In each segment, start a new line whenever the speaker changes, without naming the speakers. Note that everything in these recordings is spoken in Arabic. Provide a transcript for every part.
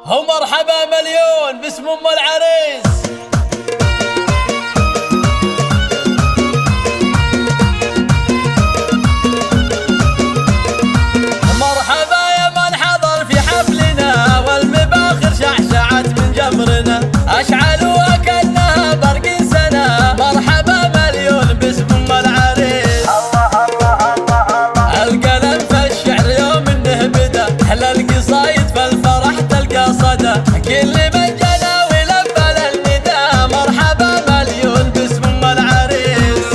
ومرحبا مليون باسم ام العريس. مرحبا يا من حضر في حفلنا، والمباخر شعشعت من جمرنا، اشعلوها كانها برق سنه. مرحبا مليون باسم ام العريس. الله الله الله الله. القلم في الشعر يوم انه بدا، احلى القصايد في الفرح تلقى صدى. كل من جنى ولبى للنداء، مرحبا مليون باسم ام العريس.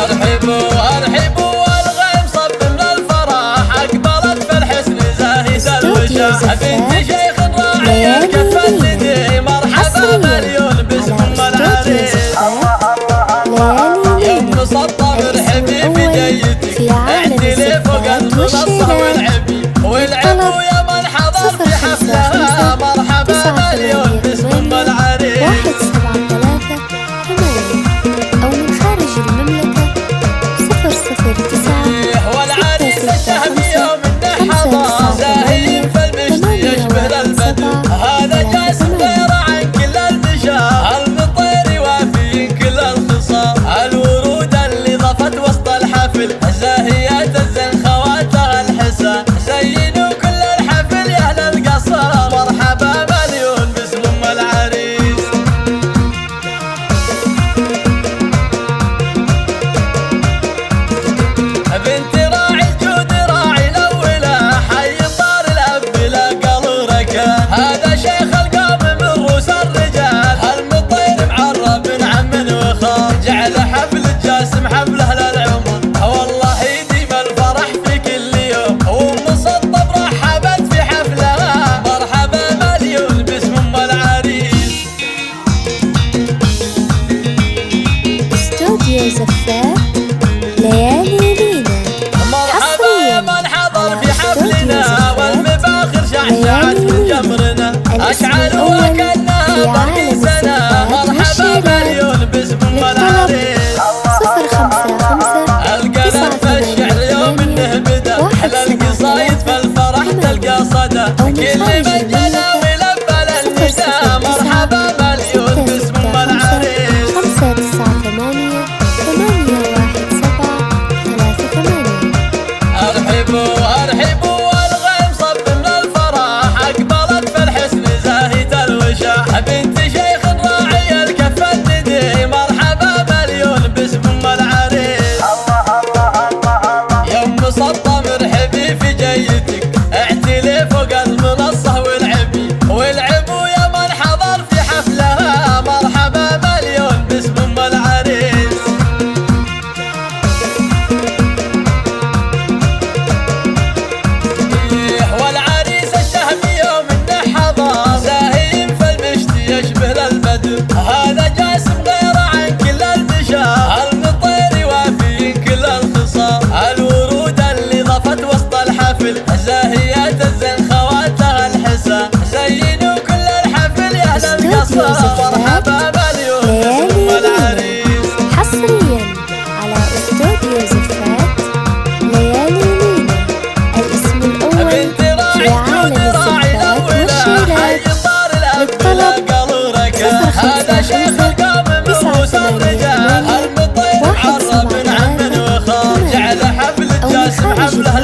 ارحبوا ارحبوا والغيم صب من الفرح، اقبلت في الحسن زاهد الوجه. بنت شيخ راعي الكف الندي، مرحبا مليون باسم ام العريس. يوم مسطر ارحبي في جيتك، اعتلي فوق المنصه والعبوا يا من حضر في حفلها. مرحبا مليون باسم ام العريس.
173 أو من خارج المملكة 009
والعريس الشهبي يوم انه حضر، زاهي في المشت يشبه البدو. هذا جاسم غير عن كل البشار، المطير وافي كل الخصام. الورود اللي ضفت وسط الحفل، زاهيات الزين خواتها الحسن. زينوا كل الحفل يا اهل القصر، مرحبا مليون باسم ام العريس. بنت راعي الجود راعي الاولى، حي طار الاب لا قال ركان. هذا شيخ القوم من روس الرجال، المطير معرب من عم وخال. جعل حفل الجاسم حفله للعمر، والله يديم الفرح في كل يوم. ومسطب رحبت في حفلها، مرحبا مليون باسم ام العريس.
استوديو زفاف ليالي لينا.
مرحبا يا من حضر في حفلنا، والمباخر شعشعت من جمرنا، اشعلوها كانها برق سنه. مرحبا مليون باسم ام العريس.
055
القلم في الشعر يوم انه بدا، احلى القصايد في الفرح تلقى صدى. كل من جنى ولبى للنداء، مرحبا مليون باسم ام العريس.
598 817
ارحبوا ارحبوا والغيم صب من الفرح، اقبلت في الحسن زاهد الوجه. بنت شيخ راعي الكف الندي، مرحبا مليون باسم ام العريس. الله الله الله الله. يوم مسطم ارحبي في جيتك، اعتلي فوق المنصه والعبوا يا من حضر في حفلها. مرحبا مليون باسم ام العريس. والعريس الشهبي يوم انه حضر، زاهي في المشت يشبه البدو. هذا جاسم غير عن كل البشار، المطير وافي كل الخصام. الورود اللي ضفت وسط الحفل، زاهيات الزين خواتها الحسن. زينوا كل الحفل يا اهل القصر، مرحبا مليون باسم ام العريس.
حصريا على استوديو زفات ليالي لينا، الاسم الأول
بنت
في
راعي
عالم
الجود راعي
الزفات
الاولى، حي
والشيلات.
طار الاب
للطلب
لا قال ركان. هذا شيخ القوم من روس الرجال، المطير معرب من عم وخال. جعل حفل الجاسم حفله